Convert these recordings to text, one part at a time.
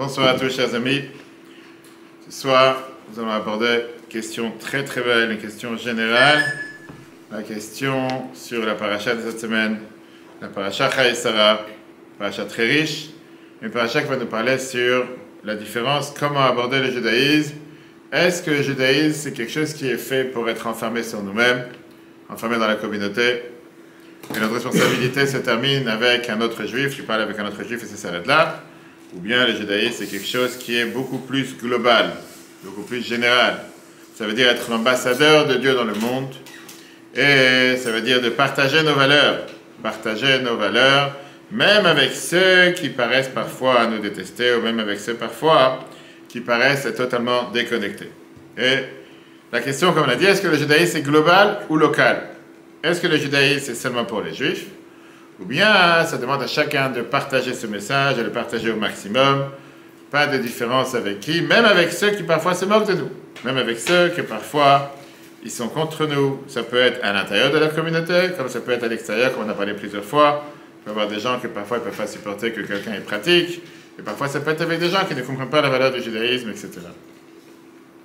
Bonsoir à tous, chers amis. Ce soir, nous allons aborder une question très très belle, une question générale, la question sur la paracha de cette semaine, la paracha Chayei Sarah, paracha très riche, une paracha qui va nous parler sur la différence, comment aborder le judaïsme. Est-ce que le judaïsme, c'est quelque chose qui est fait pour être enfermé sur nous-mêmes, enfermé dans la communauté, et notre responsabilité se termine avec un autre juif, tu parles avec un autre juif et ça s'arrête là, ou bien le judaïsme, c'est quelque chose qui est beaucoup plus global, beaucoup plus général. Ça veut dire être l'ambassadeur de Dieu dans le monde, et ça veut dire de partager nos valeurs, même avec ceux qui paraissent parfois nous détester, ou même avec ceux parfois qui paraissent totalement déconnectés. Et la question, comme on a dit, est-ce que le judaïsme est global ou local? Est-ce que le judaïsme c'est seulement pour les juifs? Ou bien ça demande à chacun de partager ce message, de le partager au maximum, pas de différence avec qui, même avec ceux qui parfois se moquent de nous, même avec ceux qui parfois ils sont contre nous. Ça peut être à l'intérieur de la communauté, comme ça peut être à l'extérieur, comme on a parlé plusieurs fois. Il peut y avoir des gens qui parfois ne peuvent pas supporter que quelqu'un est pratique, et parfois ça peut être avec des gens qui ne comprennent pas la valeur du judaïsme, etc.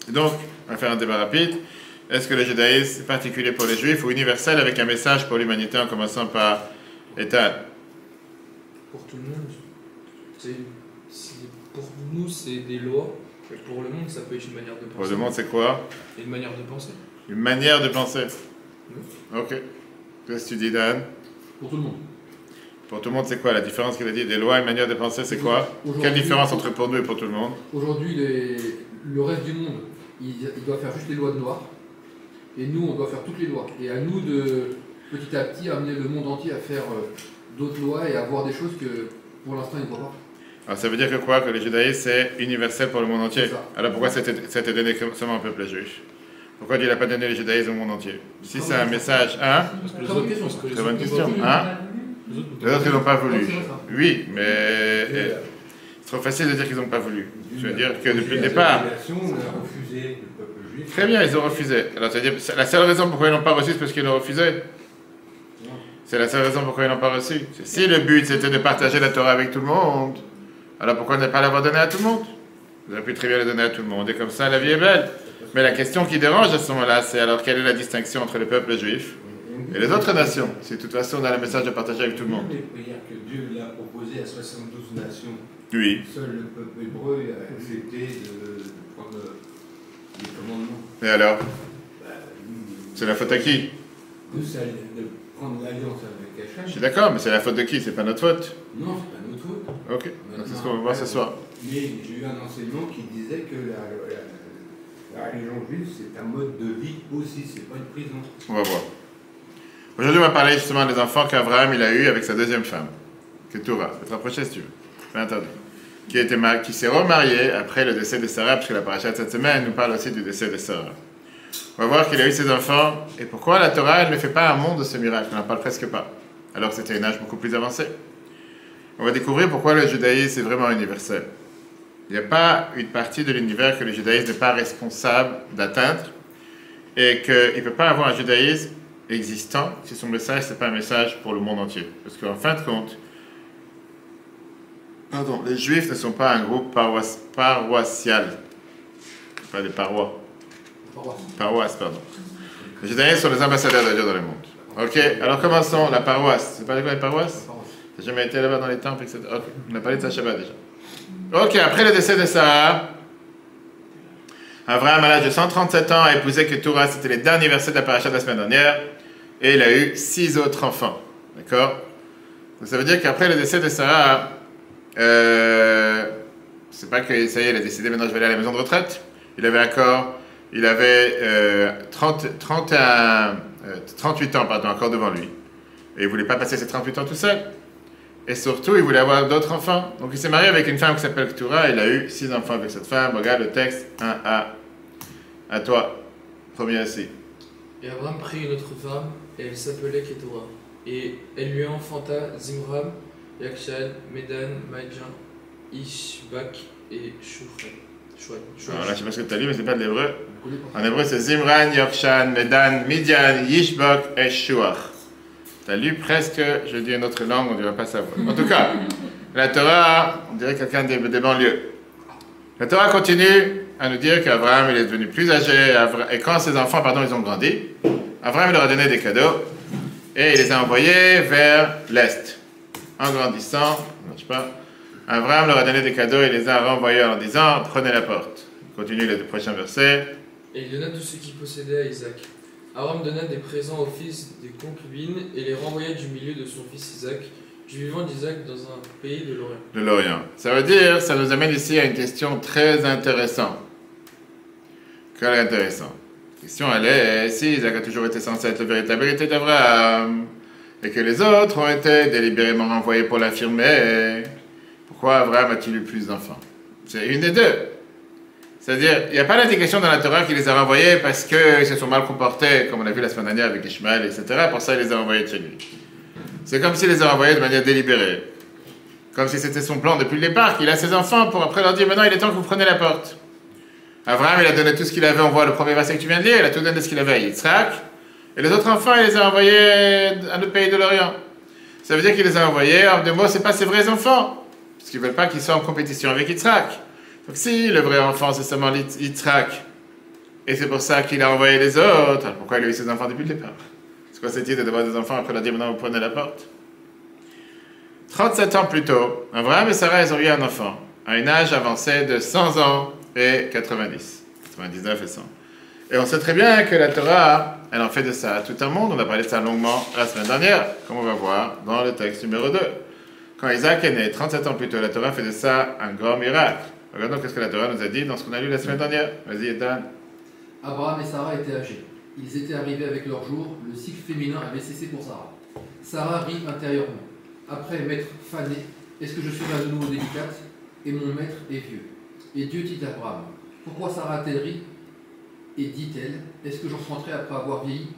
Et donc, on va faire un débat rapide. Est-ce que le judaïsme est particulier pour les juifs ou universel avec un message pour l'humanité en commençant par Ethan? Pour tout le monde, pour nous c'est des lois, et pour le monde ça peut être une manière de penser. Pour le monde c'est quoi? Une manière de penser. Une manière de penser. Oui. Ok. Qu'est-ce que tu dis, Dan? Pour tout le monde. Pour tout le monde c'est quoi? La différence qu'il a dit des lois et une manière de penser c'est quoi? Quelle différence entre pour nous et pour tout le monde? Aujourd'hui, le reste du monde, il doit faire juste les lois de Noir. Et nous, on doit faire toutes les lois. Et à nous de, petit à petit, amener le monde entier à faire d'autres lois et à voir des choses que, pour l'instant, ils ne voient pas. Alors ça veut dire que quoi? Que le judaïsme c'est universel pour le monde entier? Alors pourquoi c'était donné seulement au peuple juif? Pourquoi Dieu n'a pas donné le judaïsme au monde entier? Si c'est un message, hein? Très bonne question. Très bonne question, hein? Les autres, ils n'ont pas voulu. Oui, mais c'est trop facile de dire qu'ils n'ont pas voulu. Je veux dire que depuis le départ... Très bien, ils ont refusé. Alors, ça veut dire, la seule raison pourquoi ils n'ont pas reçu, c'est parce qu'ils l'ont refusé. C'est la seule raison pourquoi ils n'ont pas reçu. Si le but c'était de partager la Torah avec tout le monde, alors pourquoi ne pas l'avoir donné à tout le monde? Vous auriez pu très bien le donner à tout le monde, et comme ça la vie est belle. Mais la question qui dérange à ce moment-là, c'est alors quelle est la distinction entre le peuple juif et les autres nations? Si de toute façon on a le message de partager avec tout le monde. Les prières que Dieu l'a proposées à 72 nations. Oui. Seul le peuple hébreu a accepté de prendre les commandements. Et alors? C'est la faute à qui? De prendre l'alliance avec Hachem. Je suis d'accord, mais c'est la faute de qui? C'est pas notre faute? Non, c'est pas notre faute. Ok, donc c'est ce qu'on va voir ce soir. Mais j'ai eu un enseignement qui disait que la religion juive, c'est un mode de vie aussi, c'est pas une prison. On va voir. Aujourd'hui, on va parler justement des enfants qu'Abraham il a eu avec sa deuxième femme, Keturah. Tu peux te rapprocher si tu veux, c'est interdit. Qui s'est remarié après le décès de Sarah, puisque la paracha de cette semaine nous parle aussi du décès de Sarah. On va voir qu'il a eu ses enfants, et pourquoi la Torah elle ne fait pas un monde de ce miracle, on n'en parle presque pas, alors que c'était un âge beaucoup plus avancé. On va découvrir pourquoi le judaïsme est vraiment universel. Il n'y a pas une partie de l'univers que le judaïsme n'est pas responsable d'atteindre, et qu'il ne peut pas avoir un judaïsme existant si son message n'est pas un message pour le monde entier. Parce qu'en fin de compte, les juifs ne sont pas un groupe paroissial, pas des parois. Paroisse, pardon. Les judaïsmes sont les ambassadeurs de Dieu dans le monde. Ok, alors commençons la paroisse. C'est pas quoi les paroisses? T'as jamais été là-bas dans les temples, etc. Ok, on a parlé de ça Shabbat déjà. Ok, après le décès de Sarah, Abraham, à l'âge de 137 ans, a épousé Keturah, c'était les derniers versets de la paracha de la semaine dernière, et il a eu 6 autres enfants. D'accord? Donc ça veut dire qu'après le décès de Sarah, c'est pas que ça y est, il a décidé maintenant je vais aller à la maison de retraite. Il avait 38 ans encore devant lui. Et il voulait pas passer ses 38 ans tout seul. Et surtout, il voulait avoir d'autres enfants. Donc il s'est marié avec une femme qui s'appelle Keturah. Il a eu 6 enfants avec cette femme. Regarde le texte 1a. À toi. Premier ici. Et Abraham prit une autre femme, et elle s'appelait Keturah. Et elle lui enfanta Zimram, Yakshan, Medan, Maïjan, Ishbak et Shouchan. Alors là, je sais pas ce que tu as lu, mais c'est pas de l'hébreu. En hébreu, c'est Zimran, Yokshan, Medan, Midian, Yishbak et Shuach. Tu as lu presque, je dis une autre langue, on ne devrait pas savoir. En tout cas, la Torah, on dirait quelqu'un des banlieues. La Torah continue à nous dire qu'Abraham il est devenu plus âgé, et quand ses enfants, ils ont grandi, Abraham leur a donné des cadeaux, et il les a envoyés vers l'Est. En grandissant, Abraham leur a donné des cadeaux, et les a renvoyés en disant, prenez la porte. Continue les deux prochains versets. Et il donna tout ce qu'il possédait à Isaac. Abraham donna des présents aux fils des concubines et les renvoya du milieu de son fils Isaac, du vivant d'Isaac dans un pays de l'Orient. De l'Orient. Ça veut dire, ça nous amène ici à une question très intéressante. Quelle est intéressante? La question, elle est, si Isaac a toujours été censé être le véritable héritier d'Abraham, et que les autres ont été délibérément renvoyés pour l'affirmer, pourquoi Abraham a-t-il eu plus d'enfants? C'est une des deux. C'est-à-dire, il n'y a pas d'indication dans la Torah qu'il les a renvoyés parce qu'ils se sont mal comportés, comme on a vu la semaine dernière avec Ishmaël, etc. Pour ça, il les a renvoyés de chez lui. C'est comme s'il les a renvoyés de manière délibérée. Comme si c'était son plan depuis le départ, qu'il a ses enfants pour après leur dire, maintenant il est temps que vous preniez la porte. Abraham, il a donné tout ce qu'il avait, on voit le premier verset que tu viens de lire, il a tout donné ce qu'il avait à Yitzhak. Et les autres enfants, il les a envoyés à notre pays de l'Orient. Ça veut dire qu'il les a envoyés, en deux mots, c'est pas ses vrais enfants. Parce qu'ils ne veulent pas qu'ils soient en compétition avec Yitzhak. Donc si le vrai enfant c'est seulement Yitzhak, et c'est pour ça qu'il a envoyé les autres, alors pourquoi il a eu ses enfants depuis le départ? C'est quoi cette idée d'avoir des enfants après leur dire maintenant vous prenez la porte? 37 ans plus tôt, Abraham et Sarah ils ont eu un enfant, à un âge avancé de 100 ans et 90, 99 et 100. Et on sait très bien que la Torah, elle en fait de ça tout un monde, on a parlé de ça longuement la semaine dernière, comme on va voir dans le texte numéro 2. Quand Isaac est né, 37 ans plus tôt, la Torah fait de ça un grand miracle. Regardons qu'est-ce que la Torah nous a dit dans ce qu'on a lu la semaine dernière. Vas-y, Ethan. Abraham et Sarah étaient âgés. Ils étaient arrivés avec leur jour. Le cycle féminin avait cessé pour Sarah. Sarah rit intérieurement. Après m'être fanée, est-ce que je suis à nouveau délicate? Et mon maître est vieux. Et Dieu dit à Abraham, pourquoi Sarah a-t-elle ri? Et dit-elle, est-ce que j'enfanterai après avoir vieilli?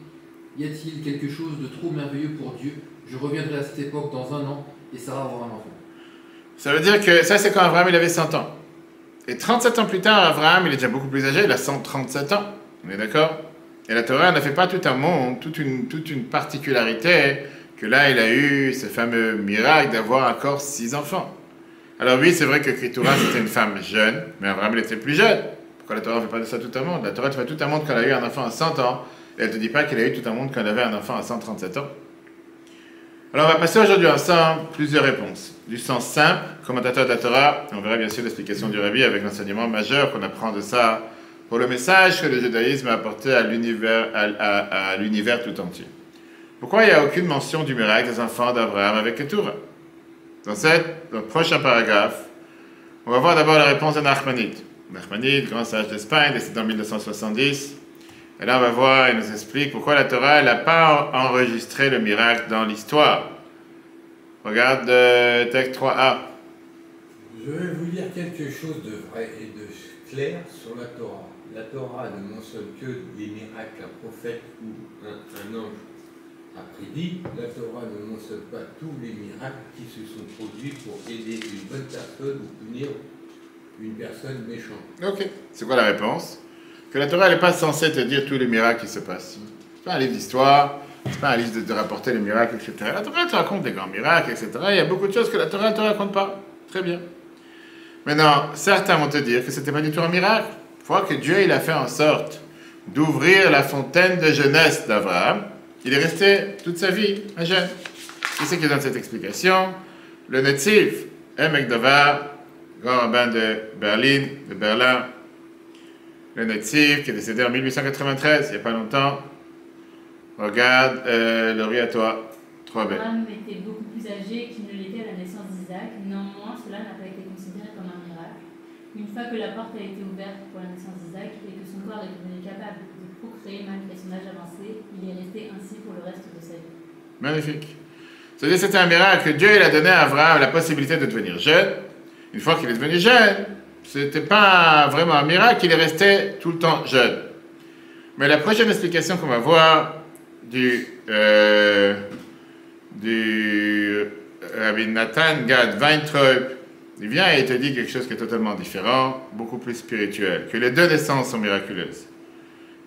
Y a-t-il quelque chose de trop merveilleux pour Dieu? Je reviendrai à cette époque dans 1 an et Sarah aura un enfant. Ça veut dire que ça, c'est quand Abraham il avait 100 ans. Et 37 ans plus tard, Abraham, il est déjà beaucoup plus âgé, il a 137 ans. On est d'accord? Et la Torah n'a fait pas tout un monde, toute une particularité, que là, il a eu ce fameux miracle d'avoir encore 6 enfants. Alors oui, c'est vrai que Keturah, c'était une femme jeune, mais Abraham, il était plus jeune. Pourquoi la Torah ne fait pas de ça tout un monde? La Torah te fait tout un monde quand elle a eu un enfant à 100 ans, et elle ne te dit pas qu'elle a eu tout un monde quand elle avait un enfant à 137 ans. Alors on va passer aujourd'hui ensemble plusieurs réponses. Du sens simple, commentateur de la Torah, on verra bien sûr l'explication du Rabbi avec l'enseignement majeur qu'on apprend de ça pour le message que le judaïsme a apporté à l'univers tout entier. Pourquoi il n'y a aucune mention du miracle des enfants d'Abraham avec Keturah? Dans le prochain paragraphe, on va voir d'abord la réponse de Nachmanide. Nachmanide, grand sage d'Espagne, décédé en 1970. Et là, on va voir, il nous explique pourquoi la Torah n'a pas enregistré le miracle dans l'histoire. Regarde le texte 3a. Je vais vous dire quelque chose de vrai et de clair sur la Torah. La Torah ne mentionne que des miracles qu'un prophète ou un ange a prédit. La Torah ne mentionne pas tous les miracles qui se sont produits pour aider une bonne personne ou punir une personne méchante. Ok, c'est quoi la réponse? Que la Torah n'est pas censée te dire tous les miracles qui se passent. C'est pas un livre d'histoire, c'est pas un livre de rapporter les miracles, etc. La Torah te raconte des grands miracles, etc. Il y a beaucoup de choses que la Torah ne te raconte pas. Très bien. Maintenant, certains vont te dire que c'était pas du tout un miracle. Une fois que Dieu il a fait en sorte d'ouvrir la fontaine de jeunesse d'Abraham, il est resté toute sa vie un jeune. Qui c'est qui donne cette explication? Le Netziv, Emek Davar, grand rabbin de Berlin, le Netziv, qui est décédé en 1893, il n'y a pas longtemps. Regarde le riz à toi, 3b. Abraham était beaucoup plus âgé qu'il ne l'était à la naissance d'Isaac. Néanmoins, cela n'a pas été considéré comme un miracle. Une fois que la porte a été ouverte pour la naissance d'Isaac et que son corps est devenu capable de procréer malgré son âge avancé, il est resté ainsi pour le reste de sa vie. Magnifique. C'est-à-dire c'était un miracle que Dieu il a donné à Abraham la possibilité de devenir jeune. Une fois qu'il est devenu jeune, c'était pas vraiment un miracle, il est resté tout le temps jeune. Mais la prochaine explication qu'on va voir du Rabbi Nathan Gad Weintraub, il vient et il te dit quelque chose qui est totalement différent, beaucoup plus spirituel, que les deux naissances sont miraculeuses.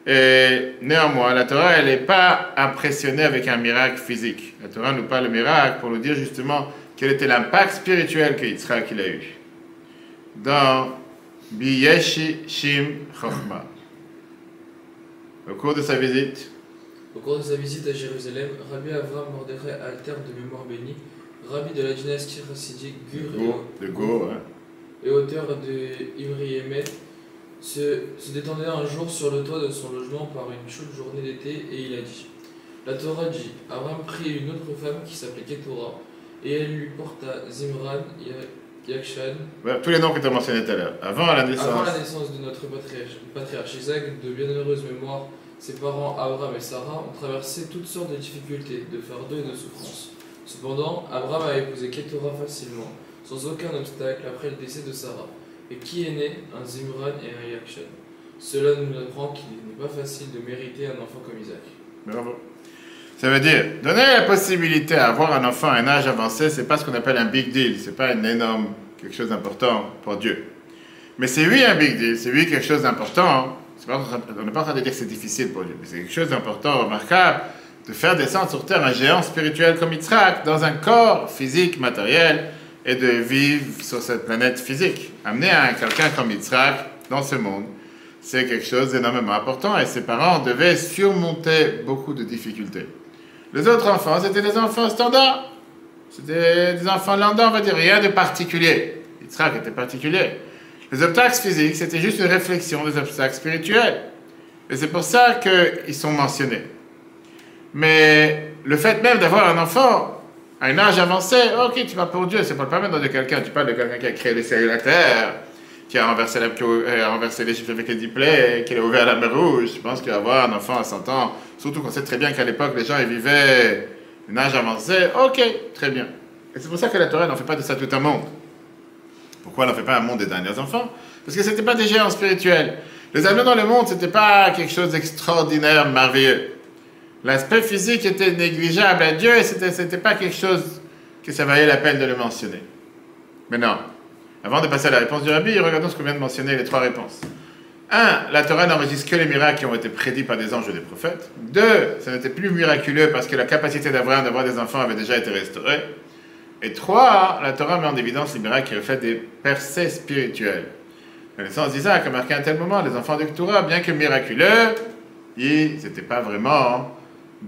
Et néanmoins, la Torah, elle n'est pas impressionnée avec un miracle physique. La Torah nous parle de miracle pour nous dire justement quel était l'impact spirituel que Yitzhak il a eu. Dans Biyeshi Shim Chochma. Au cours de sa visite, Au cours de sa visite à Jérusalem, Rabbi Avraham Mordechai Alter de mémoire bénie, rabbi de la dynastie chassidique Gur de Go, hein. et auteur de Imri Emet, se détendait un jour sur le toit de son logement par une chaude journée d'été et il a dit: La Torah dit, Abraham prit une autre femme qui s'appelait Ketura et elle lui porta Zimran, Yakshan. Voilà, tous les noms que tu as mentionnés tout à l'heure. Avant la naissance De notre patriarche Isaac, de bienheureuse mémoire, ses parents Abraham et Sarah ont traversé toutes sortes de difficultés, de fardeaux et de souffrances. Cependant, Abraham a épousé Ketura facilement, sans aucun obstacle après le décès de Sarah. Et qui est né? Un Zimran et un Yakshan. Cela nous apprend qu'il n'est pas facile de mériter un enfant comme Isaac. Bravo. Ça veut dire, donner la possibilité à avoir un enfant à un âge avancé, c'est pas ce qu'on appelle un big deal, c'est pas un énorme, quelque chose d'important pour Dieu. Mais c'est oui un big deal, c'est oui quelque chose d'important. On n'est pas en train de dire que c'est difficile pour Dieu, mais c'est quelque chose d'important, remarquable, de faire descendre sur terre un géant spirituel comme Yitzhak dans un corps physique, matériel, et de vivre sur cette planète physique. Amener quelqu'un comme Yitzhak dans ce monde, c'est quelque chose d'énormément important, et ses parents devaient surmonter beaucoup de difficultés. Les autres enfants, c'était des enfants standards. C'était des enfants lambda, on va dire, rien de particulier. Yitzhak était particulier. Les obstacles physiques, c'était juste une réflexion des obstacles spirituels. Et c'est pour ça qu'ils sont mentionnés. Mais le fait même d'avoir un enfant à un âge avancé, ok, tu parles pour Dieu, c'est pas le permettre de quelqu'un, tu parles de quelqu'un qui a créé les cieux et la terre, qui a renversé l'Égypte avec les 10 plaies, qui a ouvert la mer Rouge. Je pense qu'avoir un enfant à 100 ans, surtout qu'on sait très bien qu'à l'époque, les gens ils vivaient un âge avancé, ok, très bien. Et c'est pour ça que la Torah n'en fait pas de ça tout un monde. Pourquoi elle n'en fait pas un monde des derniers enfants? Parce que ce n'était pas des géants spirituels. Les amener dans le monde, ce n'était pas quelque chose d'extraordinaire, merveilleux. L'aspect physique était négligeable à Dieu et ce n'était pas quelque chose que ça valait la peine de le mentionner. Maintenant, avant de passer à la réponse du Rabbi, regardons ce qu'on vient de mentionner, les 3 réponses. 1. La Torah n'enregistre que les miracles qui ont été prédits par des anges ou des prophètes. 2. Ça n'était plus miraculeux parce que la capacité d'Abraham d'avoir des enfants avait déjà été restaurée. Et 3. La Torah met en évidence les miracles qui reflètent des percées spirituelles. La naissance d'Isaac a marqué un tel moment. Les enfants de Ketura, bien que miraculeux, ils n'étaient pas vraiment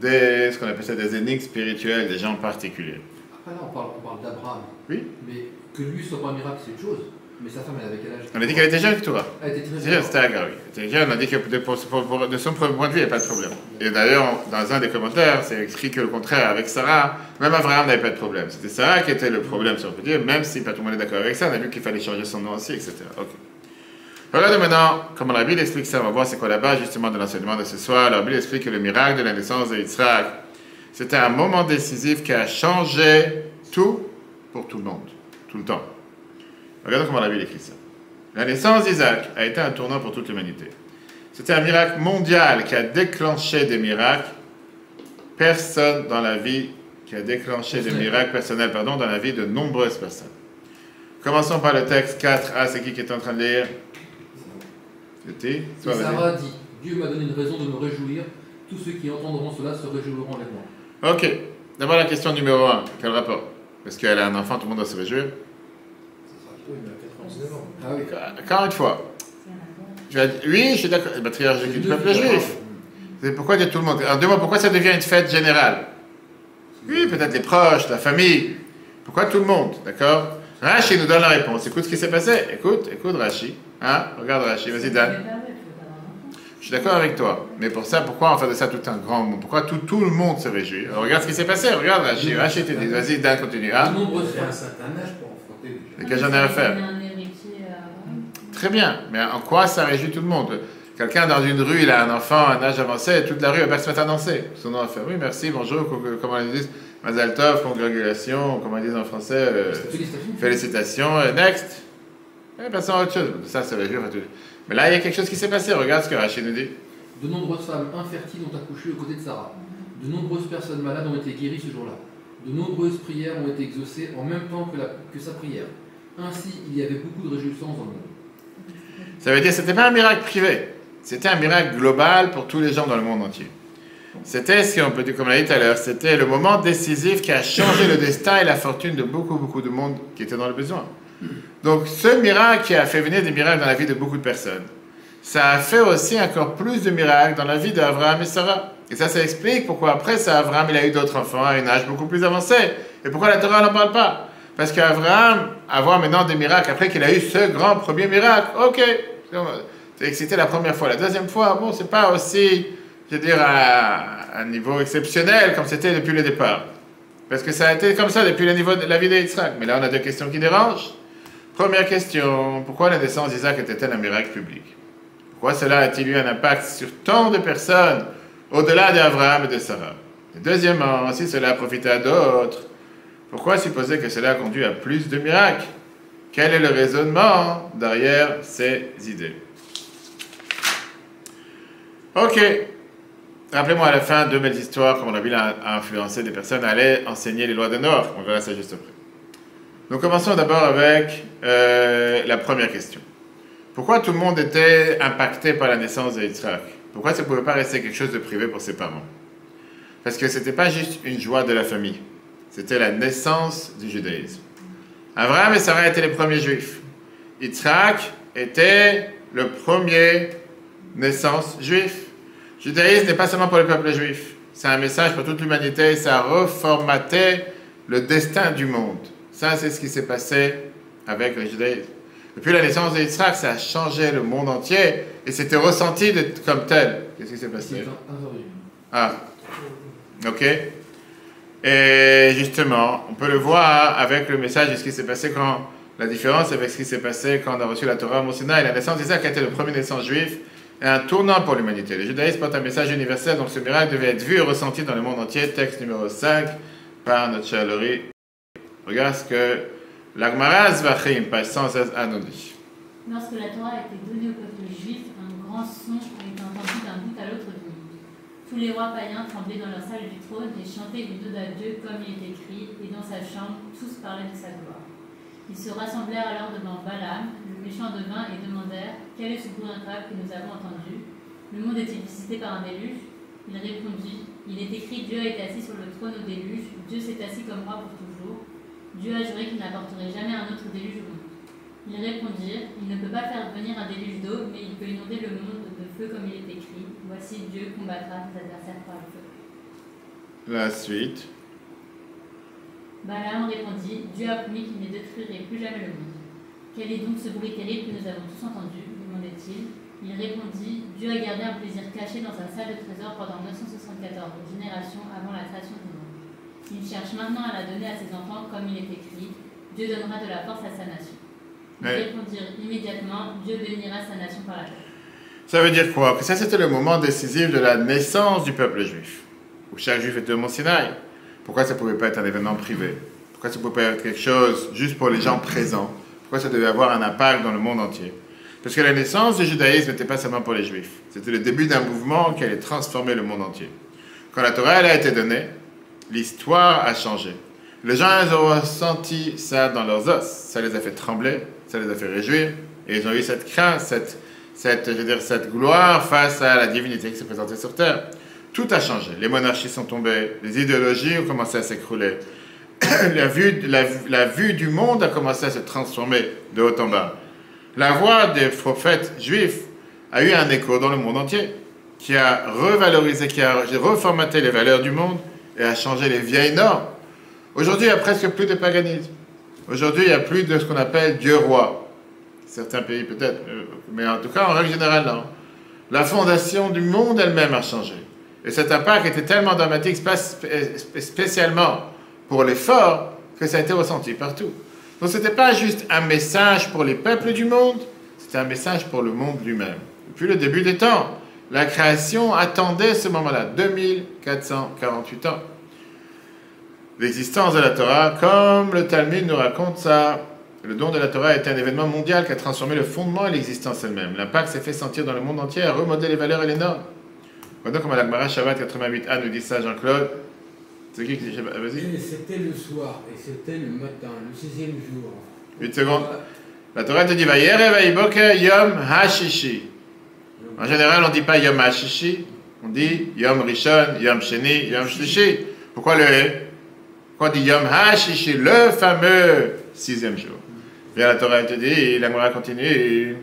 ce qu'on appelle ça des énigmes spirituelles, des gens particuliers. Après là, on parle d'Abraham. Oui. Mais que lui soit pas un miracle, c'est une chose. Mais sa femme, elle avait quel âge? On a dit qu'elle était jeune, Ketura. Elle était très C'était jeune. C'était Agar, oui. Elle était jeune, on a dit que de son point de vue, il n'y a pas de problème. Et d'ailleurs, dans un des commentaires, c'est écrit que le contraire, avec Sarah, même Abraham n'avait pas de problème. C'était Sarah qui était le problème, si on peut dire, même si pas tout le monde est d'accord avec ça, on a vu qu'il fallait changer son nom aussi, etc. Ok. Regardez maintenant comment la Bible explique ça. On va voir c'est quoi la base justement de l'enseignement de ce soir. La Bible explique que le miracle de la naissance de Yitzhak, c'était un moment décisif qui a changé tout pour tout le monde, tout le temps. Regardez comment la Bible écrit ça. La naissance d'Isaac a été un tournant pour toute l'humanité. C'était un miracle mondial qui a déclenché des miracles. Personne dans la vie qui a déclenché des miracles personnels, dans la vie de nombreuses personnes. Commençons par le texte 4a. C'est qui est en train de lire? Et Sarah dit, Dieu m'a donné une raison de me réjouir. Tous ceux qui entendront cela se réjouiront avec moi. Ok. D'abord la question numéro 1. Quel rapport? Parce qu'elle a un enfant, tout le monde doit se réjouir. Oui, mais à 99 ans. Ah oui. Encore une fois. Oui, je suis d'accord. Le patriarche du peuple juif. C'est pourquoi dire tout le monde? En 2 mots, pourquoi ça devient une fête générale? Oui, peut-être les proches, la famille. Pourquoi tout le monde? D'accord? Rashi nous donne la réponse. Écoute ce qui s'est passé. Écoute Rashi. Hein? Regarde Rashi. Vas-y, Dan. Je suis d'accord avec toi. Mais pour ça, pourquoi on fait de ça tout un grand monde? Pourquoi tout le monde se réjouit? Alors, regarde ce qui s'est passé. Regarde Rashi. Rashi te dit. Vas-y, Dan, continue. Hein? Il y a un certain âge pour affronter les Et que j'en ai à faire. Très bien, mais en quoi ça réjouit tout le monde? Quelqu'un dans une rue, il a un enfant, un âge avancé, et toute la rue va se mettre à danser. Son nom va faire, oui, merci, bonjour, comment ils disent, Mazal Tov, congratulations, comment ils disent en français, félicitations, next. Et passons à autre chose. Ça réjouit. Mais là, il y a quelque chose qui s'est passé, regarde ce que Rachid nous dit. De nombreuses femmes infertiles ont accouché aux côtés de Sarah. De nombreuses personnes malades ont été guéries ce jour-là. De nombreuses prières ont été exaucées en même temps que sa prière. Ainsi, il y avait beaucoup de réjouissance dans le monde. Ça veut dire que ce n'était pas un miracle privé, c'était un miracle global pour tous les gens dans le monde entier. C'était ce qu'on peut dire, comme on l'a dit tout à l'heure, c'était le moment décisif qui a changé le destin et la fortune de beaucoup de monde qui était dans le besoin. Donc ce miracle qui a fait venir des miracles dans la vie de beaucoup de personnes, ça a fait aussi encore plus de miracles dans la vie d'Abraham et Sarah. Et ça explique pourquoi après ça, Abraham il a eu d'autres enfants à un âge beaucoup plus avancé. Et pourquoi la Torah n'en parle pas? Parce qu'Abraham, avoir maintenant des miracles, après qu'il a eu ce grand premier miracle, ok, c'était la première fois. La deuxième fois, bon, c'est pas aussi, je veux dire, à un niveau exceptionnel comme c'était depuis le départ. Parce que ça a été comme ça depuis le niveau de la vie d'Israël. Mais là, on a deux questions qui dérangent. Première question, pourquoi la naissance d'Isaac était-elle un miracle public? Pourquoi cela a-t-il eu un impact sur tant de personnes au-delà d'Abraham et de Sarah? Et deuxièmement, si cela a profité à d'autres, pourquoi supposer que cela a conduit à plus de miracles? Quel est le raisonnement derrière ces idées? Ok. Rappelez-moi à la fin, deux belles histoires, comme on a vu, a influencé des personnes à aller enseigner les lois de Noach. On verra ça juste après. Donc commençons d'abord avec la première question. Pourquoi tout le monde était impacté par la naissance d'Isaac? Pourquoi ça ne pouvait pas rester quelque chose de privé pour ses parents? Parce que ce n'était pas juste une joie de la famille. C'était la naissance du judaïsme. Abraham et Sarah étaient les premiers juifs. Isaac était le premier naissance juif. Le judaïsme n'est pas seulement pour le peuple juif. C'est un message pour toute l'humanité. Ça a reformaté le destin du monde. Ça, c'est ce qui s'est passé avec le judaïsme. Depuis la naissance d'Isaac, ça a changé le monde entier et c'était ressenti comme tel. Qu'est-ce qui s'est passé? Ah, ok. Et justement, on peut le voir avec le message de ce qui s'est passé quand, la différence avec ce qui s'est passé quand on a reçu la Torah au Mont Sinaï. La naissance d'Isaac a été le premier naissance juif et un tournant pour l'humanité. Le judaïsme porte un message universel, donc ce miracle devait être vu et ressenti dans le monde entier. Texte numéro 5 par notre cher Laurie. Regarde ce que l'Agmara Zvachim, page 116, a nous dit. Lorsque la Torah a été donnée au peuple juif, un grand son a été entendu d'un bout à l'autre du monde. Tous les rois païens tremblaient dans leur salle du trône et chantaient une ode à Dieu comme il est écrit, et dans sa chambre, tous parlaient de sa gloire. Ils se rassemblèrent alors devant Balaam, le méchant devin, et demandèrent « Quel est ce bruit incroyable que nous avons entendu? Le monde est-il visité par un déluge ?» Il répondit « Il est écrit, Dieu a été assis sur le trône au déluge, Dieu s'est assis comme roi pour toujours. Dieu a juré qu'il n'apporterait jamais un autre déluge au monde. » Ils répondirent « Il ne peut pas faire venir un déluge d'eau, mais il peut inonder le monde de feu comme il est écrit. Voici, Dieu combattra ses adversaires par le feu. » La suite. Balaam répondit « Dieu a promis qu'il ne détruirait plus jamais le monde. » « Quel est donc ce bruit terrible que nous avons tous entendu ?» demandait-il. Il répondit « Dieu a gardé un plaisir caché dans sa salle de trésor pendant 974 générations avant la création du monde. Il cherche maintenant à la donner à ses enfants comme il est écrit. Dieu donnera de la force à sa nation. » Ils répondirent immédiatement « Dieu bénira sa nation par la paix. » Ça veut dire quoi? Que ça, c'était le moment décisif de la naissance du peuple juif, où chaque juif était au Mont Sinaï. Pourquoi ça ne pouvait pas être un événement privé? Pourquoi ça ne pouvait pas être quelque chose juste pour les gens présents? Pourquoi ça devait avoir un impact dans le monde entier? Parce que la naissance du judaïsme n'était pas seulement pour les juifs. C'était le début d'un mouvement qui allait transformer le monde entier. Quand la Torah elle a été donnée, l'histoire a changé. Les gens ils ont ressenti ça dans leurs os. Ça les a fait trembler, ça les a fait réjouir. Et ils ont eu cette crainte, cette gloire face à la divinité qui s'est présentée sur terre. Tout a changé. Les monarchies sont tombées, les idéologies ont commencé à s'écrouler. La vue du monde a commencé à se transformer de haut en bas. La voix des prophètes juifs a eu un écho dans le monde entier, qui a revalorisé, qui a reformaté les valeurs du monde et a changé les vieilles normes. Aujourd'hui, il n'y a presque plus de paganisme. Aujourd'hui, il n'y a plus de ce qu'on appelle Dieu-roi. Certains pays peut-être, mais en tout cas, en règle générale, non. La fondation du monde elle-même a changé. Et cet impact était tellement dramatique, spécialement pour les forts, que ça a été ressenti partout. Donc ce n'était pas juste un message pour les peuples du monde, c'était un message pour le monde lui-même. Depuis le début des temps, la création attendait ce moment-là, 2448 ans. L'existence de la Torah, comme le Talmud nous raconte ça, le don de la Torah était un événement mondial qui a transformé le fondement et l'existence elle-même. L'impact s'est fait sentir dans le monde entier, a remodelé les valeurs et les normes. Voilà comment l'Agmara Shabbat 88a nous dit ça, Jean-Claude. C'est qui dit Shabbat? Vas-y. C'était le soir et c'était le matin, le 6e jour. 8 secondes. La Torah te dit Vayere Vayiboker Yom HaShishi. En général, on ne dit pas Yom HaShishi, on dit Yom Rishon, Yom Sheni, Yom Shlishi. Pourquoi le Pourquoi on dit Yom HaShishi, le fameux 6e jour? Viens la Torah, elle te dit, la Gemara continue.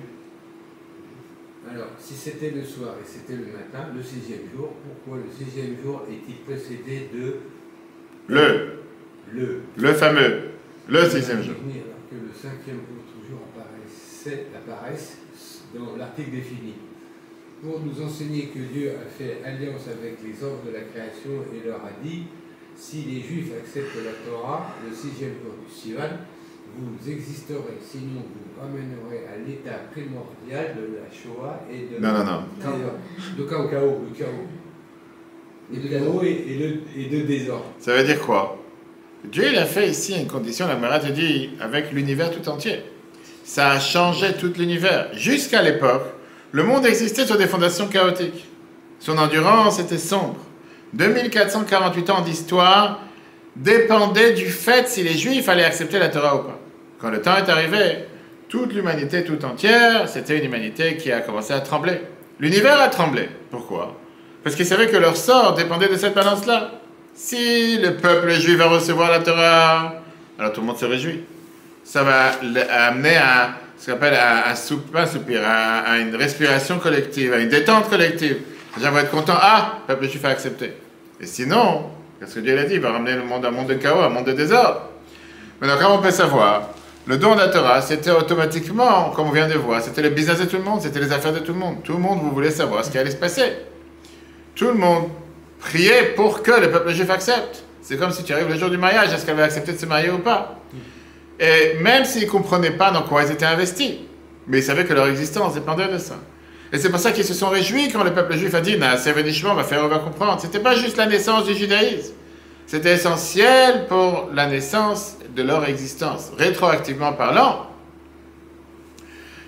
Alors, si c'était le soir et c'était le matin, le 6e jour, pourquoi le 6e jour est-il précédé de le fameux, le 6e jour. Alors que le 5e autre jour apparaissent dans l'article défini. Pour nous enseigner que Dieu a fait alliance avec les ordres de la création et leur a dit, si les Juifs acceptent la Torah, le 6e jour du Sivan, vous existerez, sinon vous ramènerez à l'état primordial de la Shoah et de Non. Le chaos. Et de chaos et de désordre. Ça veut dire quoi? Dieu, il a fait ici une condition, la Gemara te dit, avec l'univers tout entier. Ça a changé tout l'univers. Jusqu'à l'époque, le monde existait sur des fondations chaotiques. Son endurance était sombre. 2448 ans d'histoire dépendait du fait si les Juifs allaient accepter la Torah ou pas. Quand le temps est arrivé, toute l'humanité tout entière, c'était une humanité qui a commencé à trembler. L'univers a tremblé. Pourquoi? Parce qu'ils savaient que leur sort dépendait de cette balance-là. Si le peuple juif va recevoir la Torah, alors tout le monde se réjouit. Ça va amener à ce qu'on appelle à une respiration collective, à une détente collective. Les gens vont être contents. Ah, le peuple juif a accepté. Et sinon, qu'est-ce que Dieu a dit? Il va ramener le monde à un monde de chaos, un monde de désordre. Maintenant, comment on peut savoir? Le don de la Torah, c'était automatiquement, comme on vient de voir, c'était le business de tout le monde, c'était les affaires de tout le monde. Tout le monde, vous voulez savoir ce qui allait se passer. Tout le monde priait pour que le peuple juif accepte. C'est comme si tu arrives le jour du mariage, est-ce qu'elle va accepter de se marier ou pas? Et même s'ils ne comprenaient pas dans quoi ils étaient investis, mais ils savaient que leur existence dépendait de ça. Et c'est pour ça qu'ils se sont réjouis quand le peuple juif a dit, on va comprendre. Ce n'était pas juste la naissance du judaïsme. C'était essentiel pour la naissance de leur existence. Rétroactivement parlant,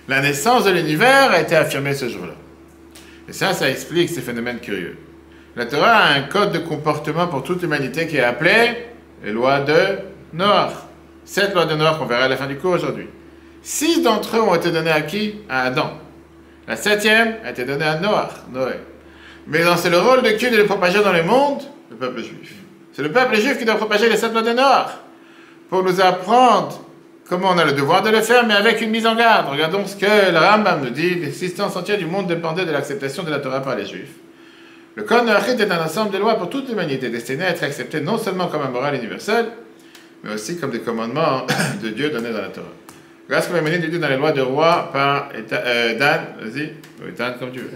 la naissance de l'univers a été affirmée ce jour-là. Et ça explique ces phénomènes curieux. La Torah a un code de comportement pour toute l'humanité qui est appelé les lois de Noach. 7 lois de Noach qu'on verra à la fin du cours aujourd'hui. 6 d'entre eux ont été donnés à qui? À Adam. La 7e a été donnée à Noé. Mais c'est le rôle de qui de les propager dans le monde? Le peuple juif. C'est le peuple juif qui doit propager les 7 lois de Noach. Pour nous apprendre comment on a le devoir de le faire, mais avec une mise en garde. Regardons ce que le Rambam nous dit. L'existence entière du monde dépendait de l'acceptation de la Torah par les Juifs. Le Code Noachide est un ensemble de lois pour toute l'humanité, destinées à être acceptées non seulement comme un moral universel, mais aussi comme des commandements de Dieu donnés dans la Torah. Regarde ce qu'on va mener dans les lois de roi par Dan. Vas-y, Dan, comme tu veux.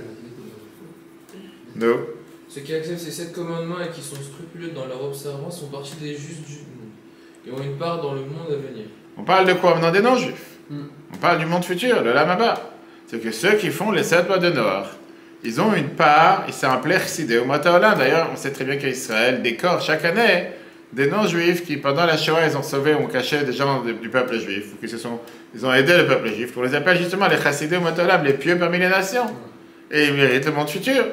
No. Ceux qui acceptent ces 7 commandements et qui sont scrupuleux dans leur observance font partie des justes du monde et ont une part dans le monde à venir. On parle de quoi maintenant? Des non-juifs. On parle du monde futur, le Lamaba. C'est que ceux qui font les 7 lois de Noach, ils ont une part, ils sont appelés Chsidé ou Mataolam. D'ailleurs, on sait très bien qu'Israël décore chaque année des non-juifs qui, pendant la Shoah, ils ont sauvé ou caché des gens du peuple juif, ou ils ont aidé le peuple juif. On les appelle justement les Chassidé ou Mataolam, les pieux parmi les nations. Et ils méritent le monde futur.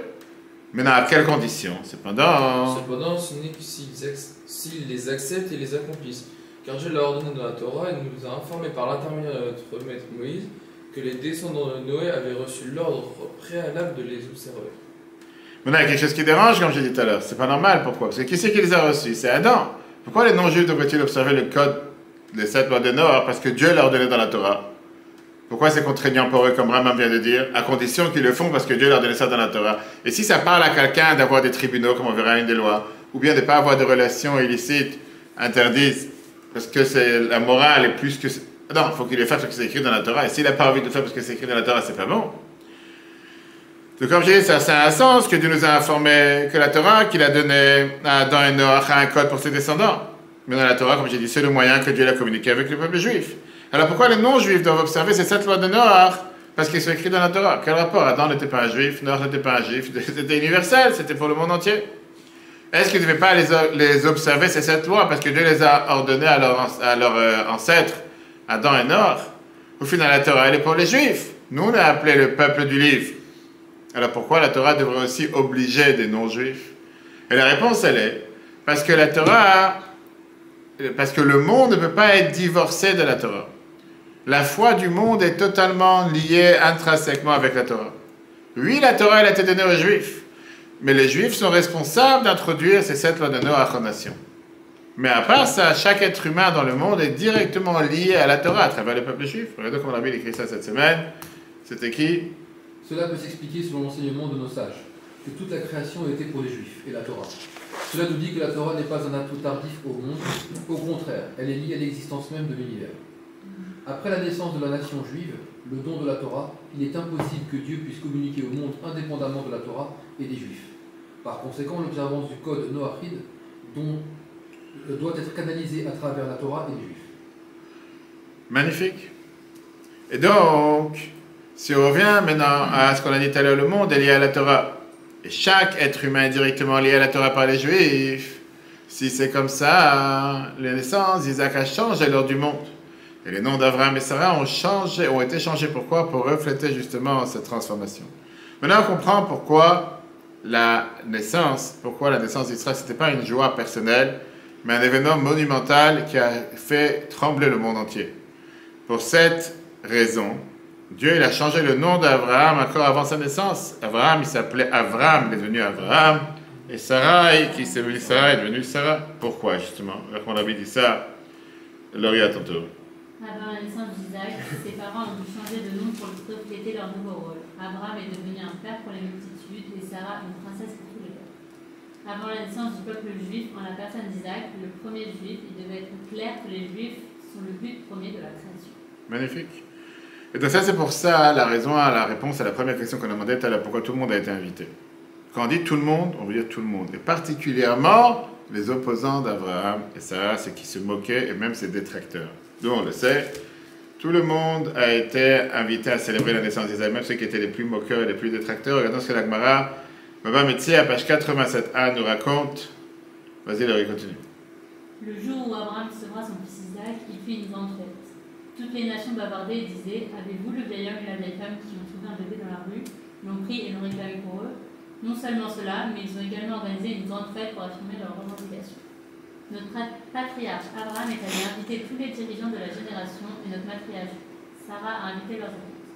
Maintenant, à quelles conditions? Cependant, ce n'est que s'ils les acceptent et les accomplissent. Car Dieu l'a ordonné dans la Torah et nous a informé par l'intermédiaire de notre maître Moïse que les descendants de Noé avaient reçu l'ordre préalable de les observer. Maintenant, il y a quelque chose qui dérange, comme j'ai dit tout à l'heure. C'est pas normal. Pourquoi? Parce que qui c'est qui les a reçus? C'est Adam. Pourquoi les non-juifs devraient-ils observer le code des 7 lois de Noach? Parce que Dieu l'a ordonné dans la Torah. Pourquoi c'est contraignant pour eux, comme Rambam vient de dire, à condition qu'ils le font parce que Dieu leur a donné ça dans la Torah? Et si ça parle à quelqu'un d'avoir des tribunaux, comme on verra une des lois, ou bien de ne pas avoir de relations illicites interdites, parce que la morale est plus que... Non, il faut qu'il le fasse parce que c'est écrit dans la Torah. Et s'il n'a pas envie de le faire parce que c'est écrit dans la Torah, c'est pas bon. Donc comme j'ai dit, ça a un sens que Dieu nous a informé que la Torah qu'il a donné à Adam et Noach a un code pour ses descendants. Mais dans la Torah, comme j'ai dit, c'est le moyen que Dieu a communiqué avec le peuple juif. Alors pourquoi les non-juifs doivent observer ces 7 lois de Noach? Parce qu'ils sont écrits dans la Torah. Quel rapport? Adam n'était pas un juif, Noach n'était pas un juif, c'était universel, c'était pour le monde entier. Est-ce qu'ils ne devaient pas les observer, ces 7 lois, parce que Dieu les a ordonnées à leurs ancêtres, Adam et Noach? Au final, la Torah, elle est pour les juifs. Nous, on a appelé le peuple du livre. Alors pourquoi la Torah devrait aussi obliger des non-juifs? Et la réponse, elle est, parce que la Torah, parce que le monde ne peut pas être divorcé de la Torah. La foi du monde est totalement liée intrinsèquement avec la Torah. Oui, la Torah, elle a été donnée aux Juifs, mais les Juifs sont responsables d'introduire ces 7 lois de Noach en nation. Mais à part ça, chaque être humain dans le monde est directement lié à la Torah à travers le peuple juif. Regardez comment la Bible écrit ça cette semaine. C'était qui? Cela peut s'expliquer selon l'enseignement de nos sages, que toute la création était pour les Juifs et la Torah. Cela nous dit que la Torah n'est pas un atout tardif au monde, au contraire, elle est liée à l'existence même de l'univers. Après la naissance de la nation juive, le don de la Torah, il est impossible que Dieu puisse communiquer au monde indépendamment de la Torah et des Juifs. Par conséquent, l'observance du code noachide doit être canalisée à travers la Torah et les Juifs. Magnifique. Et donc, si on revient maintenant à ce qu'on a dit tout à l'heure, le monde est lié à la Torah. Et chaque être humain est directement lié à la Torah par les Juifs. Si c'est comme ça, les naissances d'Isaac a changé l'ordre du monde. Et les noms d'Abraham et Sarah ont été changés. Pourquoi? Pour refléter justement cette transformation. Maintenant, on comprend pourquoi la naissance d'Israël, ce n'était pas une joie personnelle, mais un événement monumental qui a fait trembler le monde entier. Pour cette raison, Dieu il a changé le nom d'Abraham encore avant sa naissance. Abraham, il s'appelait Avram, il est devenu Abraham. Et Sarah, qui s'est devenue Sarah, est devenue Sarah. Pourquoi, justement? Alors qu'on avait dit ça, Laurie, à ton tour. Avant la naissance d'Isaac, ses parents ont dû changer de nom pour refléter leur nouveau rôle. Abraham est devenu un père pour les multitudes et Sarah une princesse pour tous les peuples. Avant la naissance du peuple juif, en la personne d'Isaac, le premier juif, il devait être clair que les juifs sont le but premier de la création. Magnifique. Et donc ça, c'est pour ça la réponse à la première question qu'on a demandé tout à l'heure, pourquoi tout le monde a été invité. Quand on dit tout le monde, on veut dire tout le monde. Et particulièrement les opposants d'Abraham et Sarah, ceux qui se moquaient et même ses détracteurs. Nous, on le sait, tout le monde a été invité à célébrer la naissance d'Isaac, même ceux qui étaient les plus moqueurs et les plus détracteurs. Regardons ce que la Gemara, Baba Metzia, à page 87a, nous raconte. Vas-y, Laurie, continue. Le jour où Abraham recevra son fils Isaac, il fit une grande fête. Toutes les nations bavardaient et disaient: avez-vous le vieil homme et la vieille femme qui ont trouvé un bébé dans la rue, l'ont pris et l'ont réclamé pour eux? Non seulement cela, mais ils ont également organisé une grande fête pour affirmer leur revendication. Notre patriarche Abraham est allé inviter tous les dirigeants de la génération et notre matriarche Sarah a invité leurs épouses.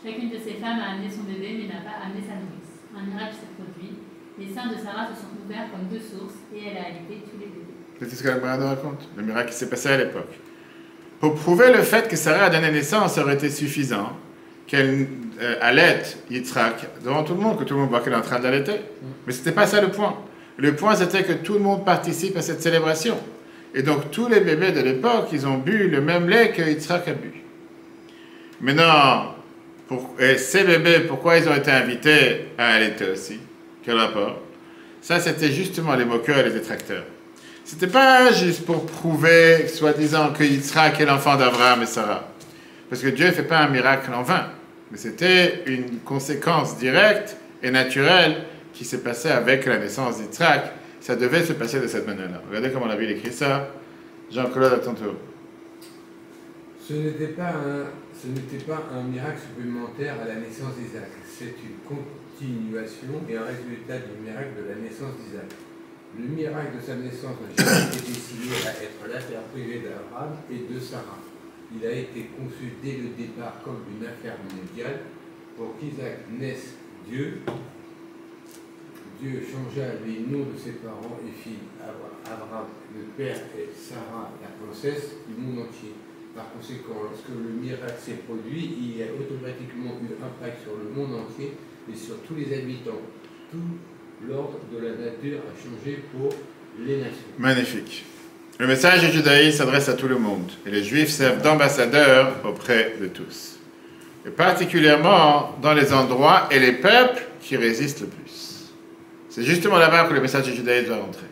Chacune de ces femmes a amené son bébé mais n'a pas amené sa nourrice. Un miracle s'est produit. Les seins de Sarah se sont ouverts comme deux sources et elle a alité tous les bébés. C'est ce que la Gemara nous raconte, le miracle qui s'est passé à l'époque. Pour prouver le fait que Sarah a donné naissance, ça aurait été suffisant qu'elle allaite Yitzhak devant tout le monde, que tout le monde voit qu'elle est en train d'allaiter. Mais ce n'était pas ça le point. Le point, c'était que tout le monde participe à cette célébration. Et donc, tous les bébés de l'époque, ils ont bu le même lait que Yitzhak a bu. Maintenant, et ces bébés, pourquoi ils ont été invités à allaiter aussi? Quel rapport? Ça, c'était justement les moqueurs et les détracteurs. C'était pas juste pour prouver, soi-disant, que Yitzhak est l'enfant d'Abraham et Sarah. Parce que Dieu ne fait pas un miracle en vain. Mais c'était une conséquence directe et naturelle qui s'est passée avec la naissance d'Yitzhak. Ça devait se passer de cette manière-là. Regardez comment la Bible écrit ça. Jean-Claude, à ton tour. Ce n'était pas un miracle supplémentaire à la naissance d'Isaac. C'est une continuation et un résultat du miracle de la naissance d'Isaac. Le miracle de sa naissance n'a jamais été destiné à être l'affaire privée d'Abraham et de Sarah. Il a été conçu dès le départ comme une affaire mondiale. Pour qu'Isaac naisse, Dieu changea les noms de ses parents et fit Abraham le père et Sarah la princesse du monde entier. Par conséquent, lorsque le miracle s'est produit, il y a automatiquement eu un impact sur le monde entier et sur tous les habitants. Tout l'ordre de la nature a changé pour les nations. Magnifique. Le message du judaïsme s'adresse à tout le monde et les juifs servent d'ambassadeurs auprès de tous. Et particulièrement dans les endroits et les peuples qui résistent le plus. C'est justement là-bas que le message du judaïsme doit rentrer.